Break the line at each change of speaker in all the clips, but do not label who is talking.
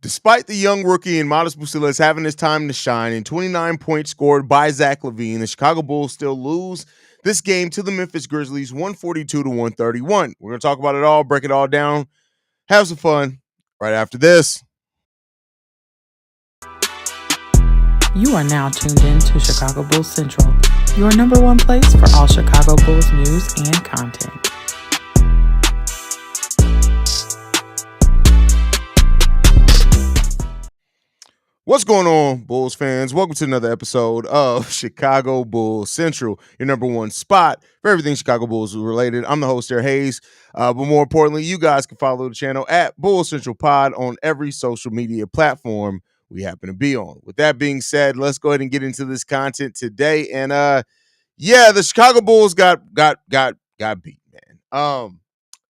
Despite the young rookie and modest Busilis having his time to shine and 29 points scored by Zach LaVine, the Chicago Bulls still lose this game to the Memphis Grizzlies 142 to 131. We're going to talk about it all, break it all down, have some fun right after this.
You are now tuned in to Chicago Bulls Central, your number one place for all Chicago Bulls news and content.
What's going on, Bulls fans? Welcome to another episode of Chicago Bulls Central, your number one spot for everything Chicago Bulls related. I'm the host there, Haize. But more importantly, you guys can follow the channel at Bulls Central Pod on every social media platform we happen to be on. With that being said, let's go ahead and get into this content today. And the Chicago Bulls got beat, man.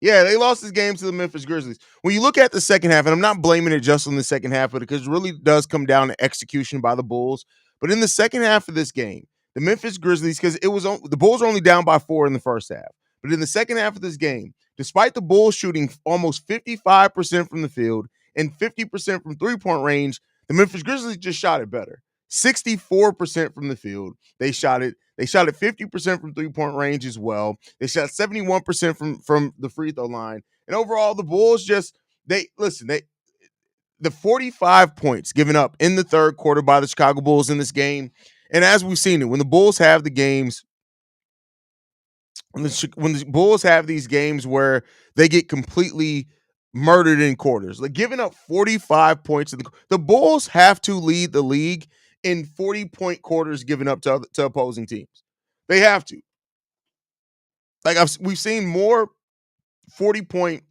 Yeah, they lost this game to the Memphis Grizzlies. When you look at the second half, and I'm not blaming it just on the second half, but because it really does come down to execution by the Bulls. But in the second half of this game, the Memphis Grizzlies, because the Bulls were only down by 4 in the first half. But in the second half of this game, despite the Bulls shooting almost 55% from the field and 50% from three-point range, the Memphis Grizzlies just shot it better. 64% from the field. They shot it 50% from three-point range as well. They shot 71% from the free throw line. And overall, the Bulls the 45 points given up in the third quarter by the Chicago Bulls in this game. And as we've seen it, when the Bulls have the games, when the Bulls have these games where they get completely murdered in quarters, like giving up 45 points, the Bulls have to lead the league in 40-point quarters given up to opposing teams. They have to. We've seen more 40-point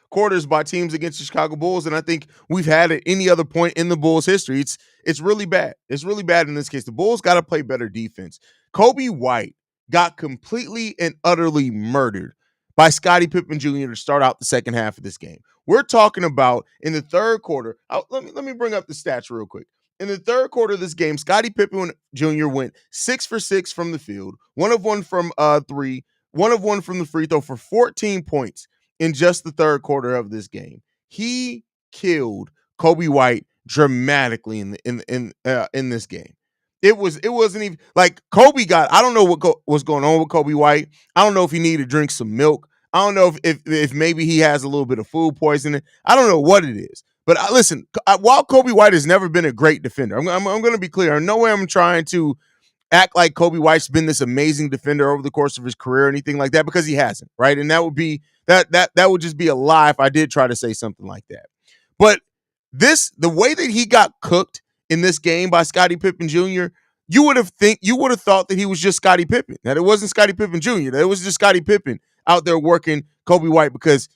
quarters by teams against the Chicago Bulls than I think we've had at any other point in the Bulls' history. It's really bad. It's really bad in this case. The Bulls got to play better defense. Coby White got completely and utterly murdered by Scottie Pippen Jr. to start out the second half of this game. We're talking about in the third quarter. Let me bring up the stats real quick. In the third quarter of this game, Scottie Pippen Jr. went 6 for 6 from the field, 1 of 1 from three, 1 of 1 from the free throw for 14 points in just the third quarter of this game. He killed Coby White dramatically in this game. It wasn't even like Kobe got. I don't know what's going on with Coby White. I don't know if he needed to drink some milk. I don't know if maybe he has a little bit of food poisoning. I don't know what it is. But listen, while Coby White has never been a great defender, I'm going to be clear. In no way I'm trying to act like Coby White's been this amazing defender over the course of his career or anything like that, because he hasn't, right? And that would be that would just be a lie if I did try to say something like that. But the way that he got cooked in this game by Scottie Pippen Jr., you would have thought that he was just Scottie Pippen, that it wasn't Scottie Pippen Jr., that it was just Scottie Pippen out there working Coby White, because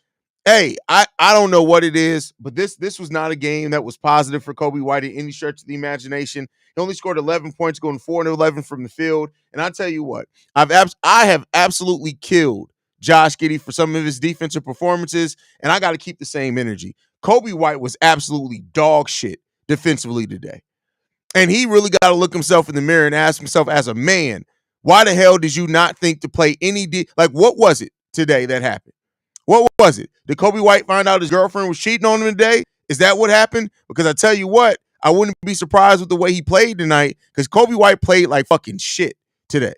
hey, I don't know what it is, but this was not a game that was positive for Coby White in any stretch of the imagination. He only scored 11 points, going 4 and 11 from the field. And I tell you what, I have absolutely killed Josh Giddey for some of his defensive performances, and I got to keep the same energy. Coby White was absolutely dog shit defensively today. And he really got to look himself in the mirror and ask himself as a man, why the hell did you not think to play any what was it today that happened? What was it? Did Coby White find out his girlfriend was cheating on him today? Is that what happened? Because I tell you what, I wouldn't be surprised with the way he played tonight, because Coby White played like fucking shit today.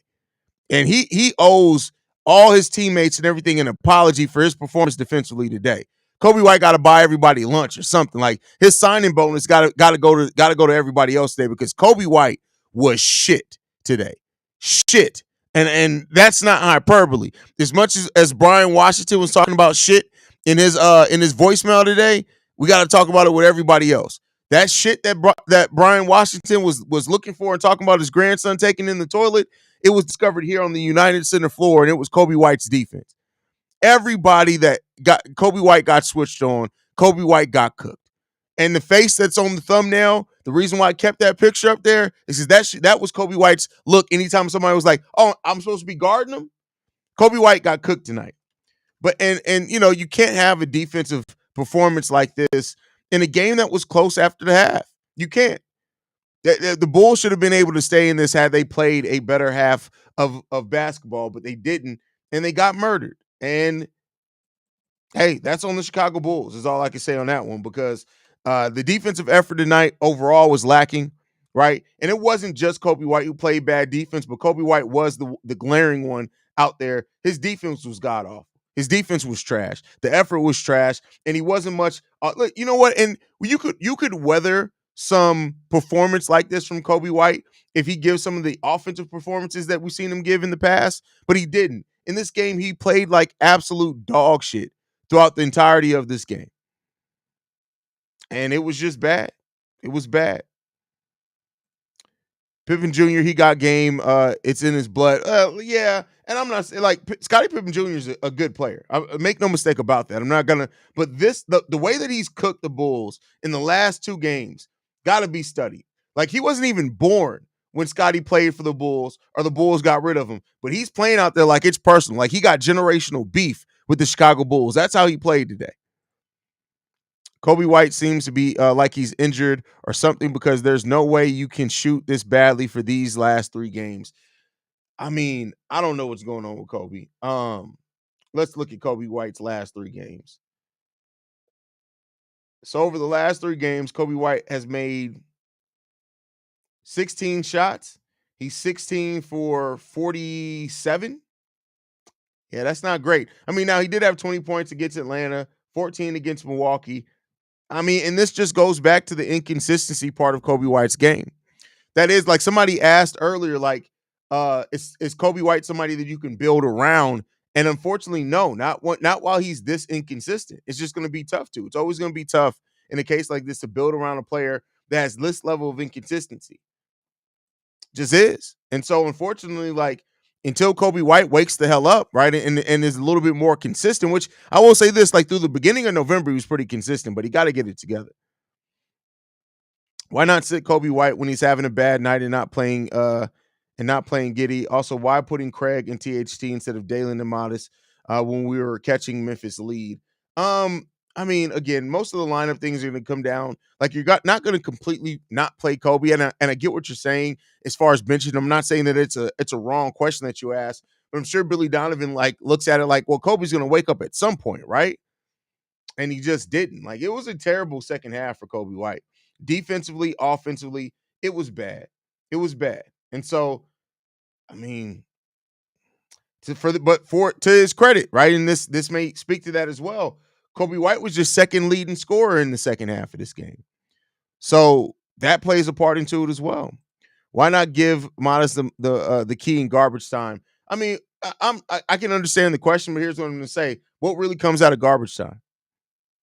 And he owes all his teammates and everything an apology for his performance defensively today. Coby White got to buy everybody lunch or something. Like his signing bonus got to go to everybody else today, because Coby White was shit today. Shit. And that's not hyperbole. As much as Brian Washington was talking about shit in his voicemail today, we got to talk about it with everybody else. That shit that Brian Washington was looking for and talking about his grandson taking in the toilet, it was discovered here on the United Center floor, and it was Coby White's defense. Everybody that got Coby White got switched on. Coby White got cooked. And the face that's on the thumbnail, the reason why I kept that picture up there is because that was Coby White's look anytime somebody was like, oh, I'm supposed to be guarding him. Coby White got cooked tonight. But and you can't have a defensive performance like this in a game that was close after the half. You can't. The Bulls should have been able to stay in this had they played a better half of basketball, but they didn't, and they got murdered. And hey, that's on the Chicago Bulls is all I can say on that one, because The defensive effort tonight overall was lacking, right? And it wasn't just Kobe White who played bad defense, but Kobe White was the glaring one out there. His defense was god awful. His defense was trash. The effort was trash, and he wasn't much. Look, you know what? And you could weather some performance like this from Kobe White if he gives some of the offensive performances that we've seen him give in the past, but he didn't. In this game, he played like absolute dog shit throughout the entirety of this game. And it was just bad. It was bad. Pippen Jr., he got game. It's in his blood. Yeah, and I'm not like Scottie Pippen Jr. is a good player. Make no mistake about that. I'm not gonna. But the way that he's cooked the Bulls in the last two games got to be studied. Like he wasn't even born when Scottie played for the Bulls or the Bulls got rid of him. But he's playing out there like it's personal. Like he got generational beef with the Chicago Bulls. That's how he played today. Kobe White seems to be like he's injured or something because there's no way you can shoot this badly for these last three games. I mean, I don't know what's going on with Kobe. Let's look at Kobe White's last three games. So over the last three games, Kobe White has made 16 shots. He's 16 for 47. Yeah, that's not great. I mean, now he did have 20 points against Atlanta, 14 against Milwaukee. I mean, and this just goes back to the inconsistency part of Kobe White's game. That is, like somebody asked earlier, like, is Kobe White somebody that you can build around? And unfortunately, no, not while he's this inconsistent. It's just going to be tough to. It's always going to be tough in a case like this to build around a player that has this level of inconsistency. Just is. And so, unfortunately, like until Kobe White wakes the hell up, right, and is a little bit more consistent, which I will say this, like through the beginning of November, he was pretty consistent, but he got to get it together. Why not sit Kobe White when he's having a bad night and not playing Giddy? Also, why putting Craig and THT instead of Dalen and Modest when we were catching Memphis lead? I mean, again, most of the lineup things are going to come down. Like not going to completely not play Kobe, and I get what you're saying as far as benching. I'm not saying that it's a wrong question that you asked, but I'm sure Billy Donovan like looks at it like, well, Kobe's going to wake up at some point, right? And he just didn't. Like it was a terrible second half for Kobe White. Defensively, offensively, it was bad. It was bad. And so, I mean, to his credit, right? And this may speak to that as well. Kobe White was just second leading scorer in the second half of this game. So that plays a part into it as well. Why not give Modest the key in garbage time? I mean, I can understand the question, but here's what I'm going to say. What really comes out of garbage time?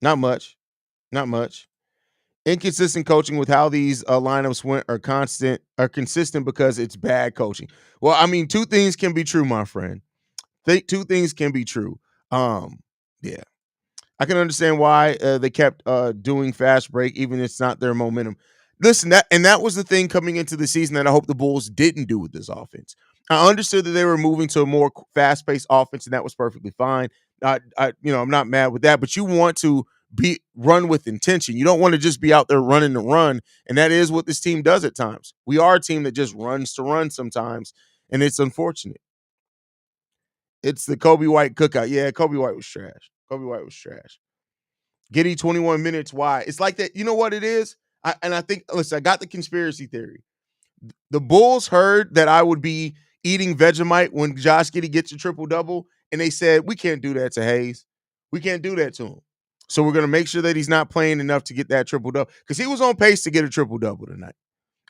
Not much. Not much. Inconsistent coaching with how these lineups went are consistent because it's bad coaching. Well, I mean, two things can be true, my friend. Two things can be true. Yeah. I can understand why they kept doing fast break, even if it's not their momentum. Listen, that was the thing coming into the season that I hope the Bulls didn't do with this offense. I understood that they were moving to a more fast-paced offense, and that was perfectly fine. I'm not mad with that, but you want to run with intention. You don't want to just be out there running to run, and that is what this team does at times. We are a team that just runs to run sometimes, and it's unfortunate. It's the Kobe White cookout. Yeah, Kobe White was trash. Kobe White was trash. Giddy 21 minutes. Why? It's like that. You know what it is? I think, listen, I got the conspiracy theory. The Bulls heard that I would be eating Vegemite when Josh Giddey gets a triple-double, and they said, we can't do that to Haize. We can't do that to him. So we're going to make sure that he's not playing enough to get that triple-double because he was on pace to get a triple-double tonight.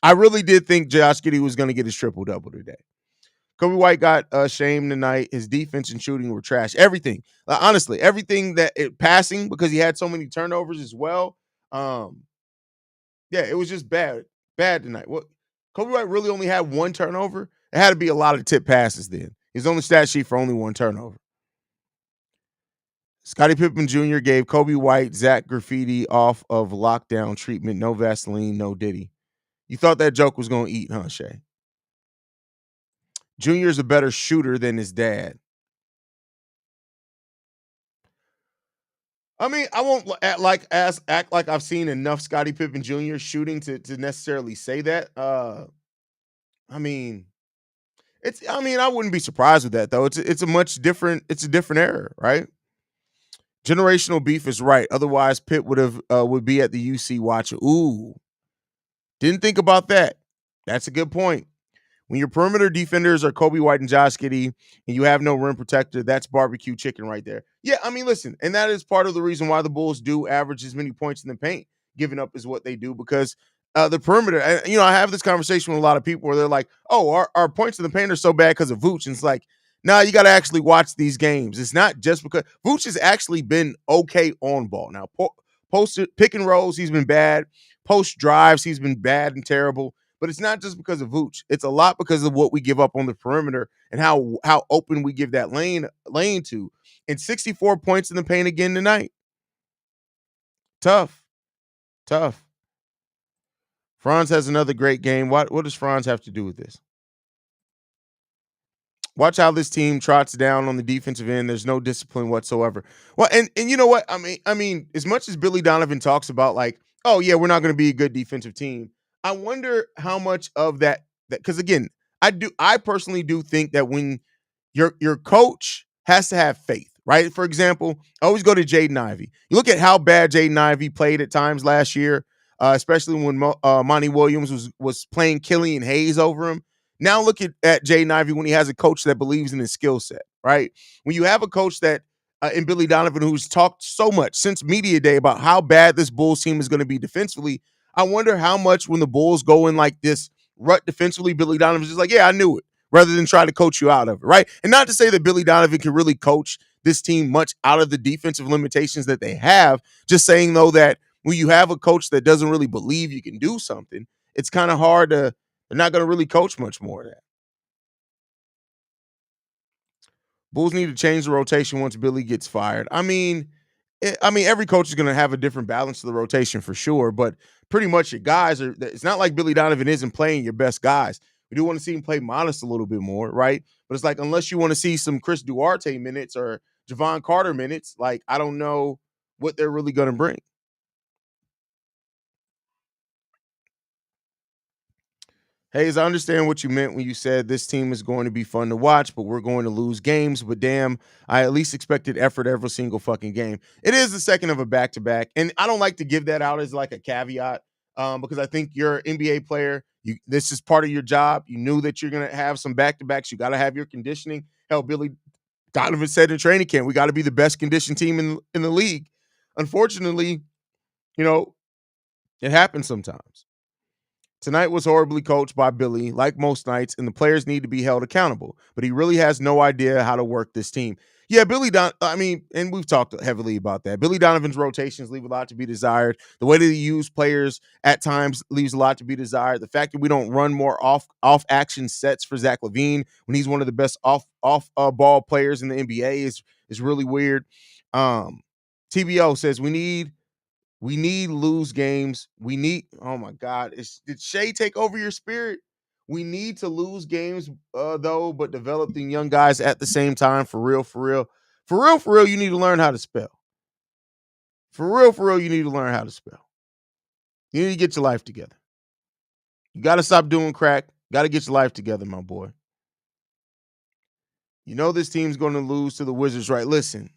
I really did think Josh Giddey was going to get his triple-double today. Kobe White got shamed tonight. His defense and shooting were trash. Everything. Honestly, everything passing because he had so many turnovers as well. Yeah, it was just bad. Bad tonight. What Kobe White really only had one turnover? It had to be a lot of tip passes then. He's on the stat sheet for only one turnover. Scottie Pippen Jr. gave Kobe White Zach Graffiti off of lockdown treatment. No Vaseline, no Diddy. You thought that joke was going to eat, huh, Shay? Junior's a better shooter than his dad. I mean, I won't act like I've seen enough Scottie Pippen Jr. shooting to necessarily say that. I mean, I wouldn't be surprised with that though. It's a different era, right? Generational beef is right. Otherwise, Pitt would be at the UC watching. Ooh, didn't think about that. That's a good point. When your perimeter defenders are Kobe White and Josh Giddey, and you have no rim protector, that's barbecue chicken right there. Yeah, I mean, listen, and that is part of the reason why the Bulls do average as many points in the paint, giving up is what they do because the perimeter. I have this conversation with a lot of people where they're like, "Oh, our points in the paint are so bad because of Vooch," and it's like, nah, you got to actually watch these games. It's not just because Vooch has actually been okay on ball. Now, post pick and rolls, he's been bad. Post drives, he's been bad and terrible. But it's not just because of Vooch. It's a lot because of what we give up on the perimeter and how open we give that lane to. And 64 points in the paint again tonight. Tough. Tough. Franz has another great game. What does Franz have to do with this? Watch how this team trots down on the defensive end. There's no discipline whatsoever. Well, and you know what? I mean, as much as Billy Donovan talks about like, oh yeah, we're not going to be a good defensive team. I wonder how much of that because again, I personally do think that when your coach has to have faith, right? For example, I always go to Jaden Ivey. You look at how bad Jaden Ivey played at times last year, especially when Monty Williams was playing Killian Haize over him. Now look at Jaden Ivey when he has a coach that believes in his skill set, right? When you have a coach that and Billy Donovan, who's talked so much since media day about how bad this Bulls team is going to be defensively, I wonder how much when the Bulls go in like this rut defensively, Billy Donovan's just like, yeah, I knew it, rather than try to coach you out of it, right? And not to say that Billy Donovan can really coach this team much out of the defensive limitations that they have, just saying though that when you have a coach that doesn't really believe you can do something, it's kind of hard to, they're not going to really coach much more of that. Bulls need to change the rotation once Billy gets fired. I mean, every coach is going to have a different balance to the rotation for sure, but pretty much your guys are. It's not like Billy Donovan isn't playing your best guys. We do want to see him play modest a little bit more, right? But it's like unless you want to see some Chris Duarte minutes or Javon Carter minutes, like I don't know what they're really going to bring. Hayes, I understand what you meant when you said this team is going to be fun to watch, but we're going to lose games. But damn, I at least expected effort every single fucking game. It is the second of a back to back, and I don't like to give that out as like a caveat because I think you're an NBA player. This is part of your job. You knew that you're going to have some back to backs. You got to have your conditioning. Hell, Billy Donovan said in training camp, we got to be the best conditioned team in the league. Unfortunately, you know, it happens sometimes. Tonight was horribly coached by Billy, like most nights, and the players need to be held accountable. But he really has no idea how to work this team. Yeah, and we've talked heavily about that. Billy Donovan's rotations leave a lot to be desired. The way that he uses players at times leaves a lot to be desired. The fact that we don't run more off action sets for Zach LaVine when he's one of the best off ball players in the NBA is really weird. TBO says we need lose games. We need, oh my God. Did Shea take over your spirit? We need to lose games, though, but develop the young guys at the same time. For real, for real. For real, for real, you need to learn how to spell. For real, you need to learn how to spell. You need to get your life together. You got to stop doing crack. Got to get your life together, my boy. You know this team's going to lose to the Wizards, right? Listen,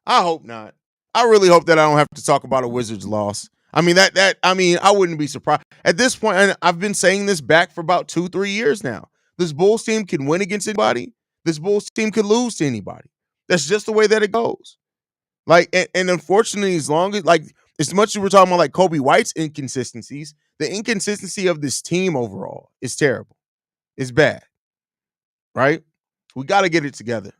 I hope not. I really hope that I don't have to talk about a Wizards loss. I mean, I wouldn't be surprised. At this point, and I've been saying this back for about 2-3 years now. This Bulls team can win against anybody. This Bulls team could lose to anybody. That's just the way that it goes. Like, and unfortunately, as much as we're talking about like Kobe White's inconsistencies, the inconsistency of this team overall is terrible. It's bad. Right? We got to get it together.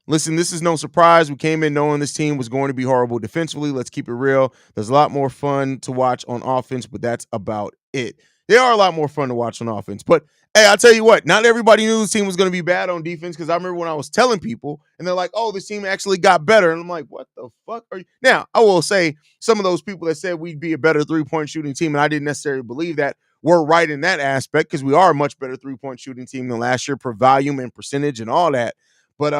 Listen, this is no surprise. We came in knowing this team was going to be horrible defensively. Let's keep it real. There's a lot more fun to watch on offense, but that's about it. They are a lot more fun to watch on offense. But hey, I'll tell you what, not everybody knew this team was going to be bad on defense because I remember when I was telling people and they're like, oh, this team actually got better. And I'm like, what the fuck are you? Now, I will say some of those people that said we'd be a better three-point shooting team, and I didn't necessarily believe that, were right in that aspect because we are a much better three-point shooting team than last year per volume and percentage and all that. But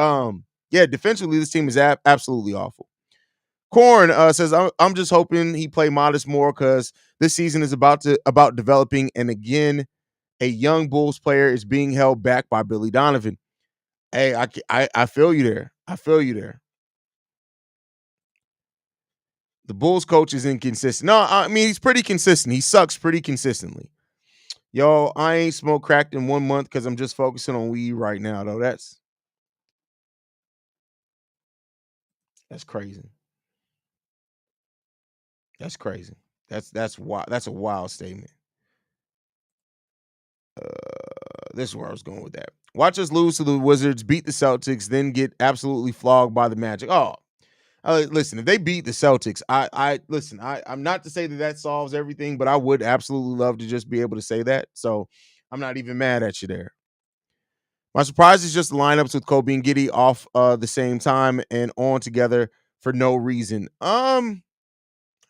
yeah, defensively, this team is absolutely awful. Corn says, I'm just hoping he play modest more because this season is about developing. And again, a young Bulls player is being held back by Billy Donovan. Hey, I feel you there. I feel you there. The Bulls coach is inconsistent. No, I mean he's pretty consistent. He sucks pretty consistently. Yo, I ain't smoked cracked in 1 month because I'm just focusing on weed right now, though. That's crazy. That's crazy. That's wild. That's a wild statement. This is where I was going with that. Watch us lose to the Wizards, beat the Celtics, then get absolutely flogged by the Magic. Oh, listen, if they beat the Celtics, I listen. I'm not to say that that solves everything, but I would absolutely love to just be able to say that. So I'm not even mad at you there. My surprise is just the lineups with Kobe and Giddy off the same time and on together for no reason. I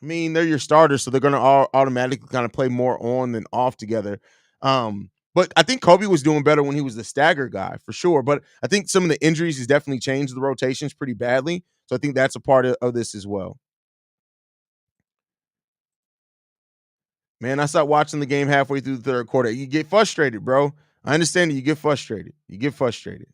mean, they're your starters, so they're going to automatically kind of play more on than off together. But I think Kobe was doing better when he was the stagger guy for sure. But I think some of the injuries has definitely changed the rotations pretty badly. So I think that's a part of this as well. Man, I stopped watching the game halfway through the third quarter. You get frustrated, bro. I understand that you get frustrated. You get frustrated.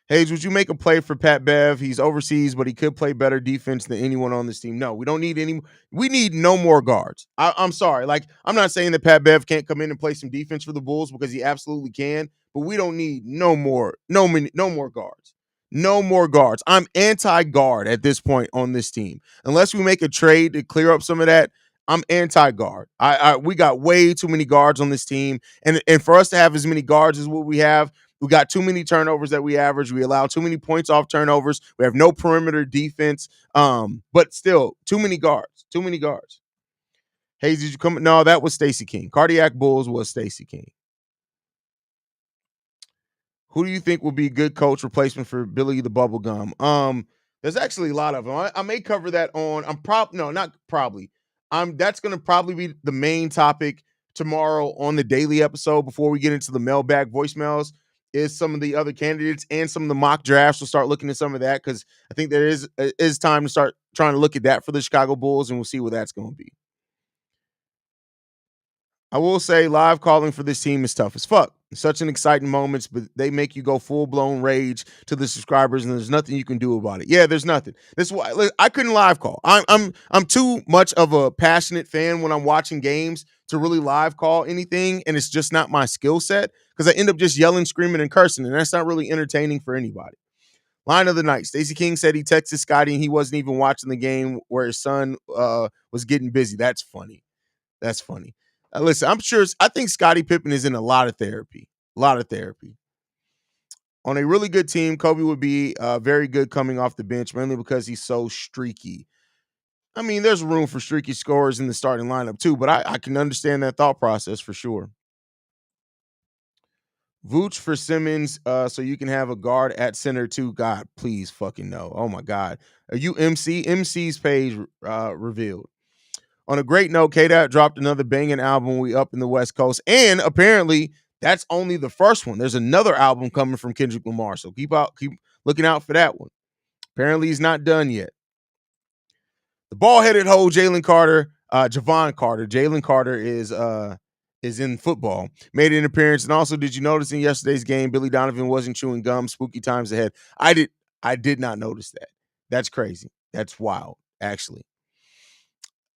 Haize, would you make a play for Pat Bev? He's overseas, but he could play better defense than anyone on this team. No, we don't need any. We need no more guards. I'm sorry. Like, I'm not saying that Pat Bev can't come in and play some defense for the Bulls because he absolutely can, but we don't need no more guards. No more guards. I'm anti-guard at this point on this team. Unless we make a trade to clear up some of that, I'm anti-guard. We got way too many guards on this team, and for us to have as many guards as what we have, we got too many turnovers that we average. We allow too many points off turnovers. We have no perimeter defense. But still, too many guards. Too many guards. Haize, did you come? No, that was Stacey King. Cardiac Bulls was Stacey King. Who do you think will be a good coach replacement for Billy the Bubblegum? There's actually a lot of them. I may cover that on. Not probably. That's gonna probably be the main topic tomorrow on the daily episode before we get into the mailbag voicemails. Is some of the other candidates and some of the mock drafts. We'll start looking at some of that because I think there is time to start trying to look at that for the Chicago Bulls, and we'll see what that's going to be. I will say live calling for this team is tough as fuck. Such an exciting moments, but they make you go full blown rage to the subscribers, and there's nothing you can do about it. Yeah, there's nothing. This is why I couldn't live call. I'm too much of a passionate fan when I'm watching games to really live call anything, and it's just not my skill set because I end up just yelling, screaming, and cursing, and that's not really entertaining for anybody. Line of the night. Stacey King said he texted Scotty and he wasn't even watching the game where his son was getting busy. That's funny. That's funny. Listen, I think Scottie Pippen is in a lot of therapy. A lot of therapy. On a really good team, Kobe would be very good coming off the bench, mainly because he's so streaky. I mean, there's room for streaky scorers in the starting lineup too, but I can understand that thought process for sure. Vooch for Simmons, so you can have a guard at center too. God, please fucking no. Oh my God. Are you MC? MC's page revealed. On a great note, K-Dot dropped another banging album. We up in the West Coast. And apparently, that's only the first one. There's another album coming from Kendrick Lamar. So keep looking out for that one. Apparently, he's not done yet. The ball-headed hoe, Jalen Carter, Javon Carter. Jalen Carter is in football. Made an appearance. And also, did you notice in yesterday's game, Billy Donovan wasn't chewing gum? Spooky times ahead. I did not notice that. That's crazy. That's wild, actually.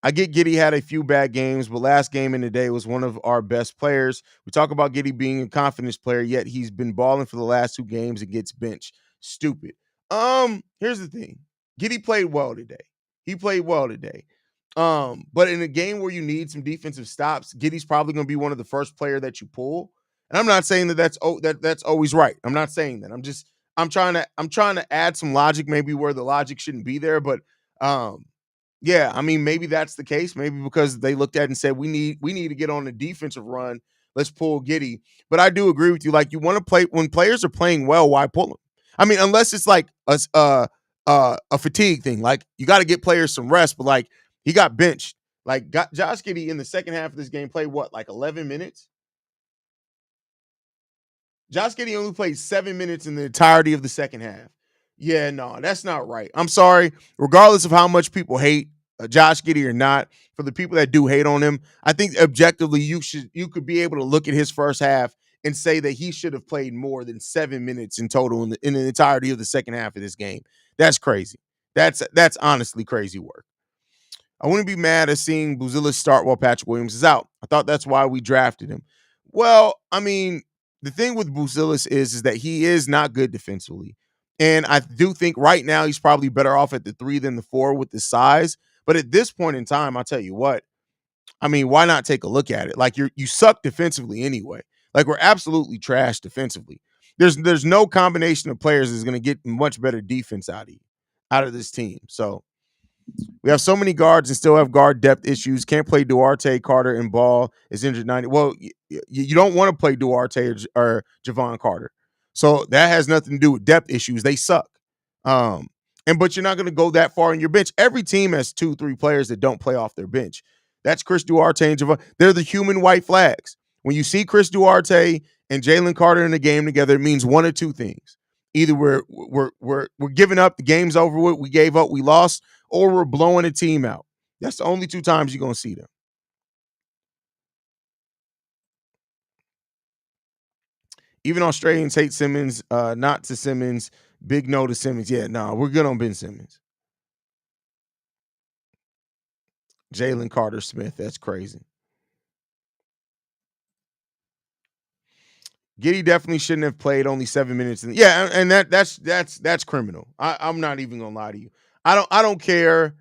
I get Giddey had a few bad games, but last game in the day was one of our best players. We talk about Giddey being a confidence player, yet he's been balling for the last 2 games and gets benched. Stupid. Here's the thing. Giddey played well today. He played well today. But in a game where you need some defensive stops, Giddey's probably going to be one of the first player that you pull. And I'm not saying that's always right. I'm not saying that. I'm trying to add some logic maybe where the logic shouldn't be there, but yeah, I mean, maybe that's the case. Maybe because they looked at it and said, we need to get on the defensive run. Let's pull Giddey. But I do agree with you. Like, you want to play when players are playing well, why pull them? I mean, unless it's like a fatigue thing. Like, you got to get players some rest, but like he got benched. Like, Josh Giddey in the second half of this game played what, like 11 minutes? Josh Giddey only played 7 minutes in the entirety of the second half. Yeah, no, that's not right. I'm sorry. Regardless of how much people hate Josh Giddey or not, for the people that do hate on him, I think objectively you could be able to look at his first half and say that he should have played more than 7 minutes in total in the entirety of the second half of this game. That's crazy. That's honestly crazy work. I wouldn't be mad at seeing BUlsl start while Patrick Williams is out. I thought that's why we drafted him. Well, I mean, the thing with BUlsl is that he is not good defensively. And I do think right now he's probably better off at the 3 than the 4 with the size. But at this point in time, I'll tell you what, I mean, why not take a look at it? Like you suck defensively anyway. Like we're absolutely trash defensively. There's no combination of players that's going to get much better defense out of this team. So we have so many guards and still have guard depth issues. Can't play Duarte, Carter, and Ball is injured 90. Well, you don't want to play Duarte or Javon Carter. So that has nothing to do with depth issues. They suck. But you're not going to go that far in your bench. Every team has 2-3 players that don't play off their bench. That's Chris Duarte and Javon. They're the human white flags. When you see Chris Duarte and Jalen Carter in the game together, it means one of two things. Either we're giving up, the game's over with, we gave up, we lost, or we're blowing a team out. That's the only 2 times you're going to see them. Even Australians hate Simmons, not to Simmons, big no to Simmons. Yeah, no, we're good on Ben Simmons. Jalen Carter Smith, that's crazy. Giddey definitely shouldn't have played only 7 minutes. Yeah, and that's criminal. I'm not even gonna lie to you. I don't care.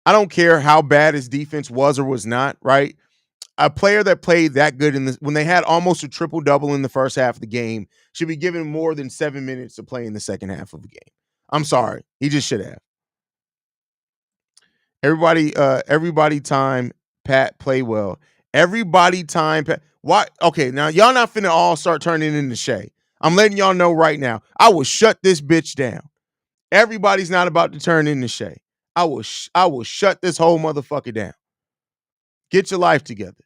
I don't care how bad his defense was or was not, right? A player that played that good when they had almost a triple double in the first half of the game should be given more than 7 minutes to play in the second half of the game. I'm sorry. He just should have. Everybody time Pat play well. Everybody time Pat. Why? Okay, now y'all not finna all start turning into Shea. I'm letting y'all know right now. I will shut this bitch down. Everybody's not about to turn into Shea. I will shut this whole motherfucker down. Get your life together.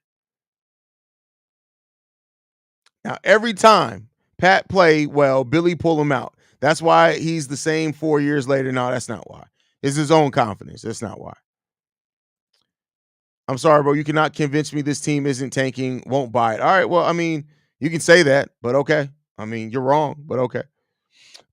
Now, every time Pat play well, Billy pull him out. That's why he's the same 4 years later. No, that's not why. It's his own confidence. That's not why. I'm sorry, bro. You cannot convince me this team isn't tanking, won't buy it. All right, well, I mean, you can say that, but okay. I mean, you're wrong, but okay.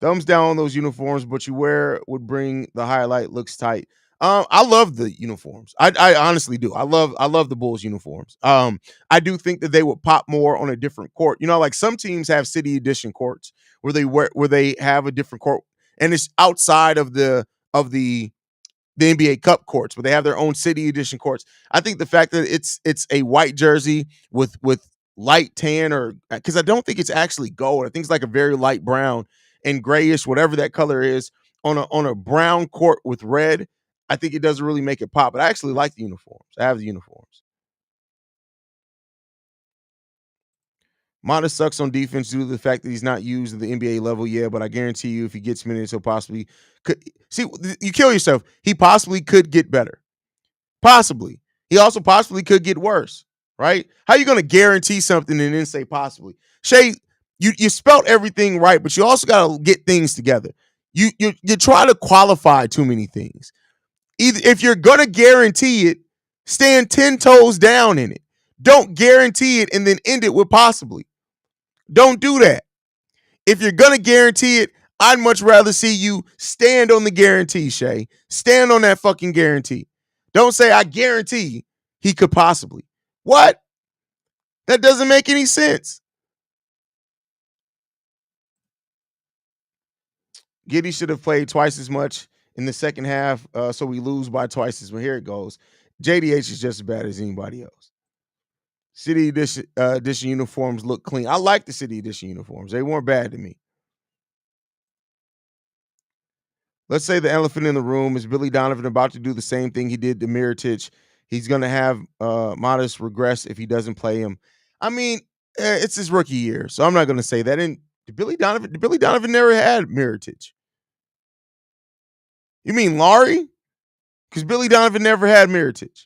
Thumbs down on those uniforms, but you wear would bring the highlight, looks tight. I love the uniforms. I honestly do. I love the Bulls uniforms. I do think that they would pop more on a different court. You know, like some teams have city edition courts where they have a different court, and it's outside of the NBA Cup courts, but they have their own city edition courts. I think the fact that it's a white jersey with light tan, or because I don't think it's actually gold. I think it's like a very light brown and grayish, whatever that color is, on a brown court with red. I think it doesn't really make it pop, but I actually like the uniforms. I have the uniforms. Modest sucks on defense due to the fact that he's not used at the NBA level yet, but I guarantee you if he gets minutes, he'll possibly could see you kill yourself. He possibly could get better. Possibly. He also possibly could get worse, right? How are you going to guarantee something and then say possibly? Shay, you spelt everything right, but you also got to get things together. You try to qualify too many things. Either if you're going to guarantee it, stand 10 toes down in it. Don't guarantee it and then end it with possibly. Don't do that. If you're going to guarantee it, I'd much rather see you stand on the guarantee, Shay. Stand on that fucking guarantee. Don't say, I guarantee he could possibly. What? That doesn't make any sense. Giddey should have played twice as much in the second half, so we lose by twice as well. Here it goes. JDH is just as bad as anybody else. City edition uniforms look clean. I like the City edition uniforms. They weren't bad to me. Let's say the elephant in the room is Billy Donovan about to do the same thing he did to Mirotic. He's going to have modest regress if he doesn't play him. I mean, it's his rookie year, so I'm not going to say that. And Billy Donovan never had Mirotic. You mean Laurie? Because Billy Donovan never had Mirotic.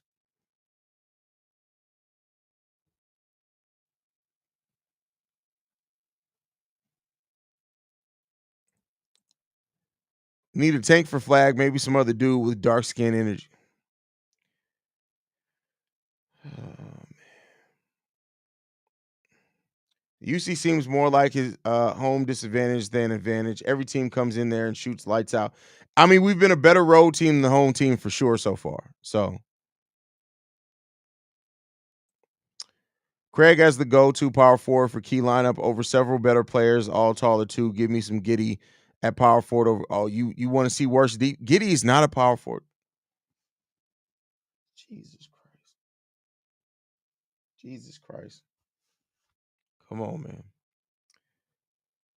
Need a tank for Flag, maybe some other dude with dark skin energy. UC seems more like his home disadvantage than advantage. Every team comes in there and shoots lights out. I mean, we've been a better road team than the home team for sure so far. So Craig as the go-to power forward for key lineup over several better players, all taller too. Give me some Giddy at power forward over. Oh, you want to see worse? Giddy is not a power forward. Jesus Christ. Jesus Christ. Come on, man.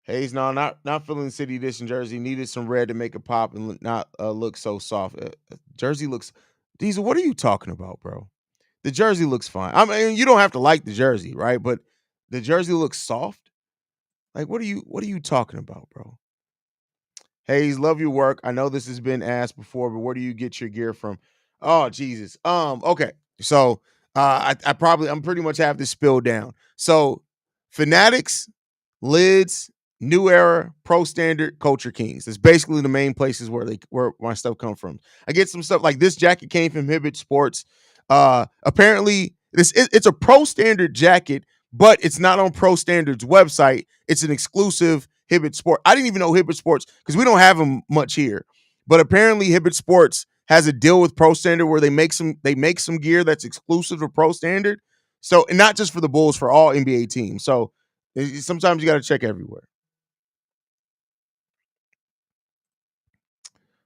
Haize, no, not feeling City Edition jersey. Needed some red to make it pop and not look so soft. Jersey looks. Diesel, what are you talking about, bro? The jersey looks fine. I mean, you don't have to like the jersey, right? But the jersey looks soft. Like, what are you talking about, bro? Haize, love your work. I know this has been asked before, but where do you get your gear from? Oh, Jesus. Okay. So I'm pretty much have this spilled down. So Fanatics, Lids, New Era, Pro Standard, Culture Kings. That's basically the main places where my stuff come from. I get some stuff like this jacket came from Hibbett Sports. Apparently it's a Pro Standard jacket, but it's not on Pro Standard's website. It's an exclusive Hibbett Sport. I didn't even know Hibbett Sports because we don't have them much here. But apparently Hibbett Sports has a deal with Pro Standard where they make some gear that's exclusive to Pro Standard. So, and not just for the Bulls, for all NBA teams. So sometimes you got to check everywhere.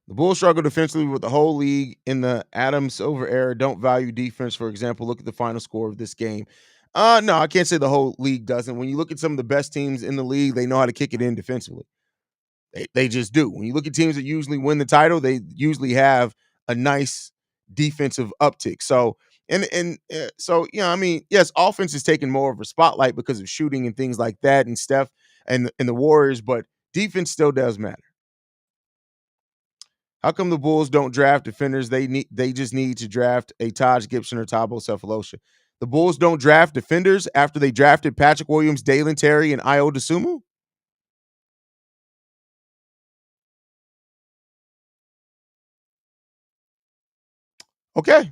The Bulls struggle defensively with the whole league in the Adam Silver era. Don't value defense. For example, look at the final score of this game. No, I can't say the whole league doesn't. When you look at some of the best teams in the league, they know how to kick it in defensively. They just do. When you look at teams that usually win the title, they usually have a nice defensive uptick. So so I mean, yes, offense is taking more of a spotlight because of shooting and things like that, and Steph and the Warriors, but defense still does matter. How come the Bulls don't draft defenders? They just need to draft a Taj Gibson or Thabo Sefolosha. The Bulls don't draft defenders after they drafted Patrick Williams, Dalen Terry, and Ayo Dosunmu? Okay.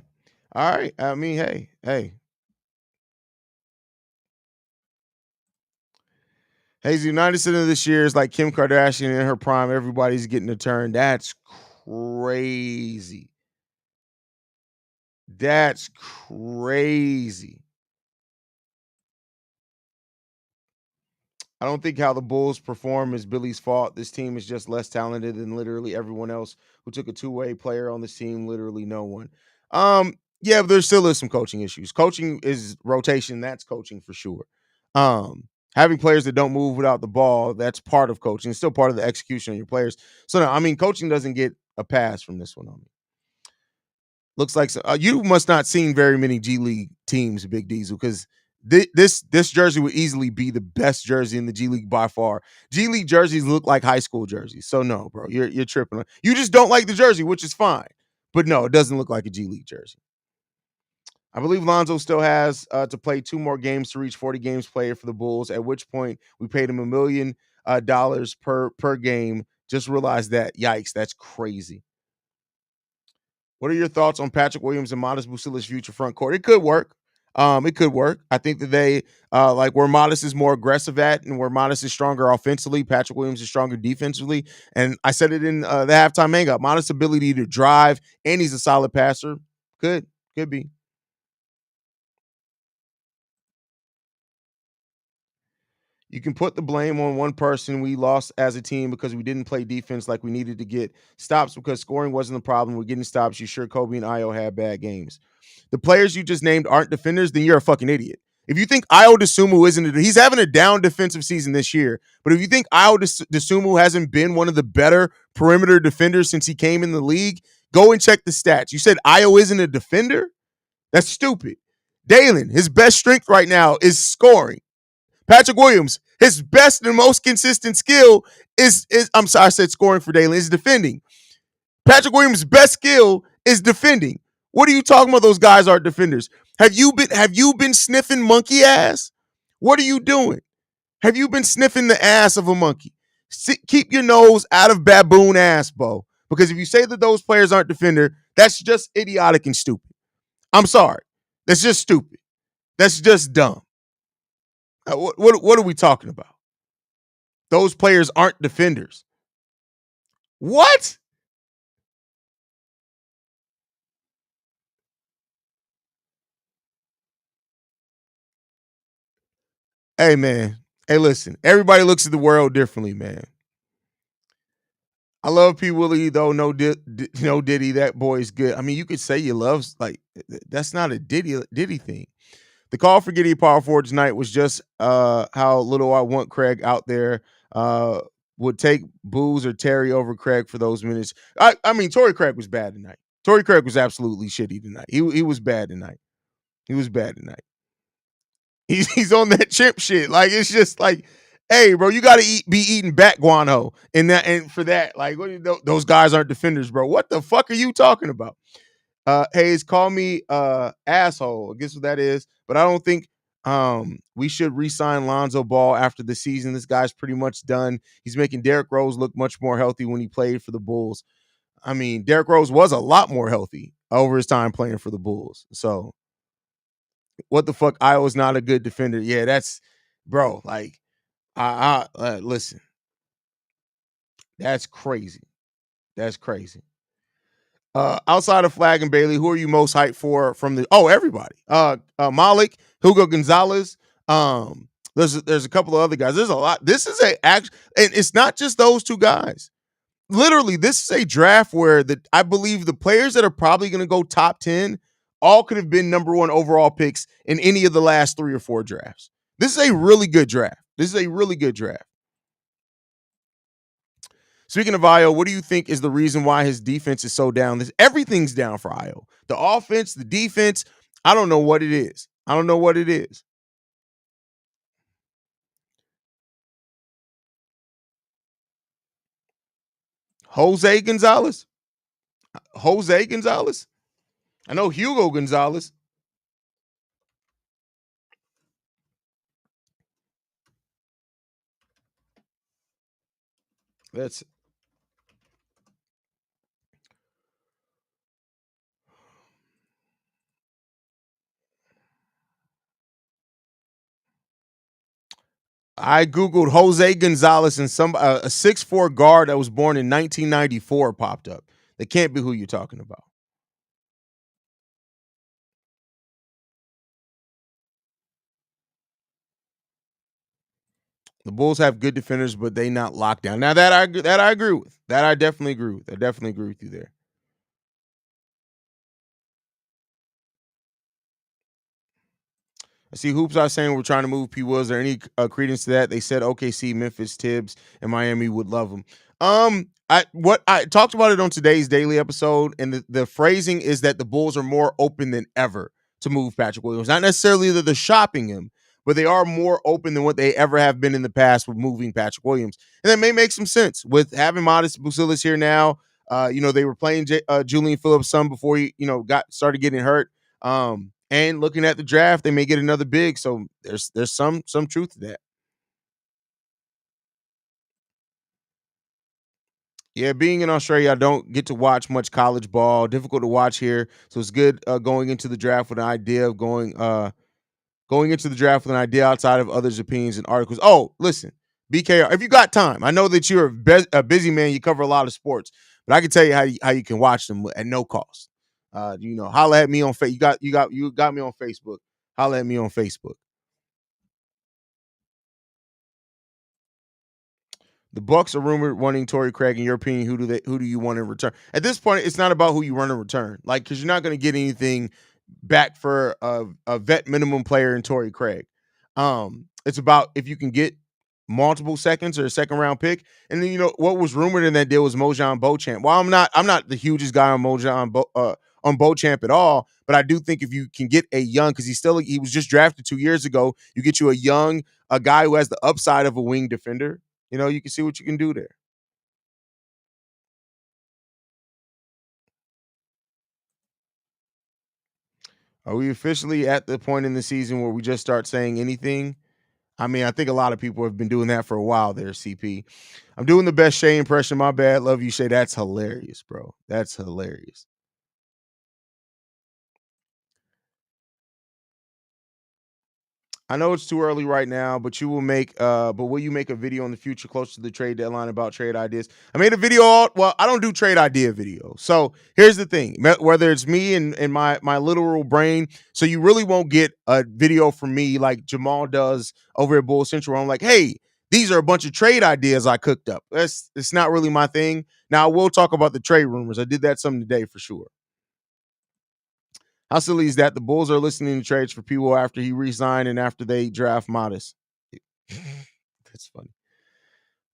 All right. I mean, hey. Hey, the United Center this year is like Kim Kardashian in her prime. Everybody's getting a turn. That's crazy. That's crazy. I don't think how the Bulls perform is Billy's fault. This team is just less talented than literally everyone else who took a two-way player on this team. Literally no one. Yeah, but there still is some coaching issues. Coaching is rotation. That's coaching for sure. Having players that don't move without the ball, that's part of coaching. It's still part of the execution of your players. So no, I mean, coaching doesn't get a pass from this one on me. Looks like you must not seen very many G League teams, Big Diesel, because this jersey would easily be the best jersey in the G League by far. G League jerseys look like high school jerseys, so no, bro, you're tripping. You just don't like the jersey, which is fine, but no, it doesn't look like a G League jersey. I believe Lonzo still has to play 2 more games to reach 40 games played for the Bulls. At which point we paid him $1 million per game. Just realized that. Yikes, that's crazy. What are your thoughts on Patrick Williams and Modest Busilla's future front court? It could work. It could work. I think that they like where Modest is more aggressive at, and where Modest is stronger offensively. Patrick Williams is stronger defensively. And I said it in the halftime hangout. Modest's ability to drive, and he's a solid passer. Could be. You can put the blame on one person. We lost as a team because we didn't play defense like we needed to get stops because scoring wasn't the problem. We're getting stops. You sure Kobe and Ayo had bad games. The players you just named aren't defenders, then you're a fucking idiot. If you think Ayo Dosunmu he's having a down defensive season this year, but if you think Ayo Dosunmu hasn't been one of the better perimeter defenders since he came in the league, go and check the stats. You said Ayo isn't a defender? That's stupid. Dalen, his best strength right now is scoring. Patrick Williams, his best and most consistent skill is I'm sorry, I said scoring for Dalen, is defending. Patrick Williams' best skill is defending. What are you talking about? Those guys aren't defenders. Have you been sniffing monkey ass? What are you doing? Have you been sniffing the ass of a monkey? Keep your nose out of baboon ass, Bo. Because if you say that those players aren't defender, that's just idiotic and stupid. I'm sorry. That's just stupid. That's just dumb. What are we talking about? Those players aren't defenders. What? Hey, man. Hey, listen. Everybody looks at the world differently, man. I love P. Willie though. No Diddy. That boy's good. I mean, you could say you love like that's not a Diddy thing. The call for Giddy power forward tonight was just how little I want Craig out there. Uh, would take Booz or Terry over Craig for those minutes. I mean, Torrey Craig was bad tonight. Torrey Craig was absolutely shitty tonight. He was bad tonight. He was bad tonight. He's on that chimp shit. Like it's just like, hey, bro, you got to be eating bat guano and for that, like those guys aren't defenders, bro. What the fuck are you talking about? Haize, call me asshole. I guess what that is, but I don't think we should re-sign Lonzo Ball after the season. This guy's pretty much done. He's making Derrick Rose look much more healthy when he played for the Bulls. I mean, Derrick Rose was a lot more healthy over his time playing for the Bulls. So what the fuck? Iowa's not a good defender. Yeah, that's bro. Like, listen, that's crazy. That's crazy. Outside of Flag and Bailey, who are you most hyped for from the? Oh, everybody. Malik, Hugo Gonzalez. There's a couple of other guys. There's a lot. This is and it's not just those two guys. Literally, this is a draft where I believe the players that are probably going to go top 10 all could have been number one overall picks in any of the last 3 or 4 drafts. This is a really good draft. This is a really good draft. Speaking of Io, what do you think is the reason why his defense is so down? Everything's down for Io. The offense, the defense, I don't know what it is. I don't know what it is. Jose Gonzalez? Jose Gonzalez? I know Hugo Gonzalez. That's I googled Jose Gonzalez and a 6'4" guard that was born in 1994 popped up. They can't be who you're talking about. The Bulls have good defenders, but they not locked down. Now that I agree with. That I definitely agree with. I definitely agree with you there. I see Hoops are saying we're trying to move P. Will. Is there any credence to that? They said OKC, Memphis, Tibbs, and Miami would love him. I talked about it on today's daily episode, and the phrasing is that the Bulls are more open than ever to move Patrick Williams. Not necessarily that they're shopping him, but they are more open than what they ever have been in the past with moving Patrick Williams. And that may make some sense with having Modest BUlsl here now. They were playing Julian Phillips some before he, got started getting hurt. And looking at the draft, they may get another big. So there's some truth to that. Yeah, being in Australia, I don't get to watch much college ball. Difficult to watch here, so it's good going into the draft with an idea of going into the draft with an idea outside of others' opinions and articles. Oh, listen, BK, if you got time, I know that you're a busy man. You cover a lot of sports, but I can tell you how you can watch them at no cost. Holla at me on Facebook. You got me on Facebook. Holla at me on Facebook. The Bucks are rumored wanting Torrey Craig. In your opinion, who do you want in return? At this point, it's not about who you want in return, like because you're not going to get anything back for a vet minimum player in Torrey Craig. It's about if you can get multiple seconds or a second round pick, and then what was rumored in that deal was Mojan Beauchamp. Well, I'm not the hugest guy on on Beauchamp at all, but I do think if you can get a young, because he was just drafted 2 years ago, you get you a guy who has the upside of a wing defender. You can see what you can do there. Are we officially at the point in the season where we just start saying anything? I mean, I think a lot of people have been doing that for a while there, CP. I'm doing the best Shay impression. My bad. Love you, Shay. That's hilarious, bro. That's hilarious. I know it's too early right now, but will you make a video in the future close to the trade deadline about trade ideas? I made a video I don't do trade idea videos. So here's the thing, whether it's me and my literal brain, so you really won't get a video from me like Jamal does over at Bull Central. I'm like, hey, these are a bunch of trade ideas I cooked up. It's not really my thing. Now I will talk about the trade rumors. I did that some today for sure. How silly is that? The Bulls are listening to trades for people after he resigned and after they draft Modest. That's funny.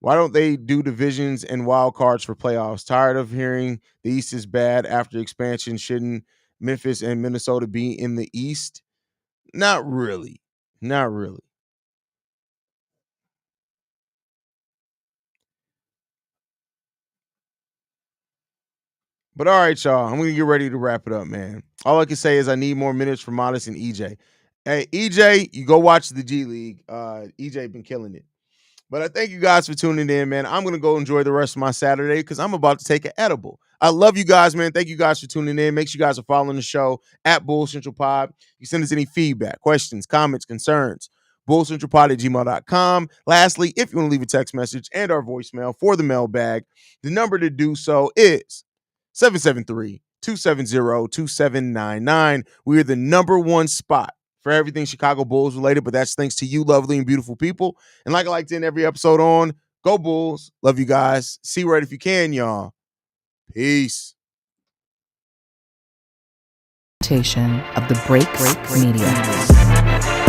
Why don't they do divisions and wild cards for playoffs? Tired of hearing the East is bad after expansion. Shouldn't Memphis and Minnesota be in the East? Not really. Not really. But all right, y'all. I'm gonna get ready to wrap it up, man. All I can say is I need more minutes for Modest and EJ. Hey, EJ, you go watch the G League. EJ been killing it. But I thank you guys for tuning in, man. I'm going to go enjoy the rest of my Saturday because I'm about to take an edible. I love you guys, man. Thank you guys for tuning in. Make sure you guys are following the show at Bull Central Pod. You send us any feedback, questions, comments, concerns, bullcentralpod@gmail.com. Lastly, if you want to leave a text message and our voicemail for the mailbag, the number to do so is 773-270-2799. We are the number one spot for everything Chicago Bulls related, but that's thanks to you, lovely and beautiful people. And like I like to end every episode on, go Bulls. Love you guys. See right if you can, y'all. Peace.
Of the Break Media.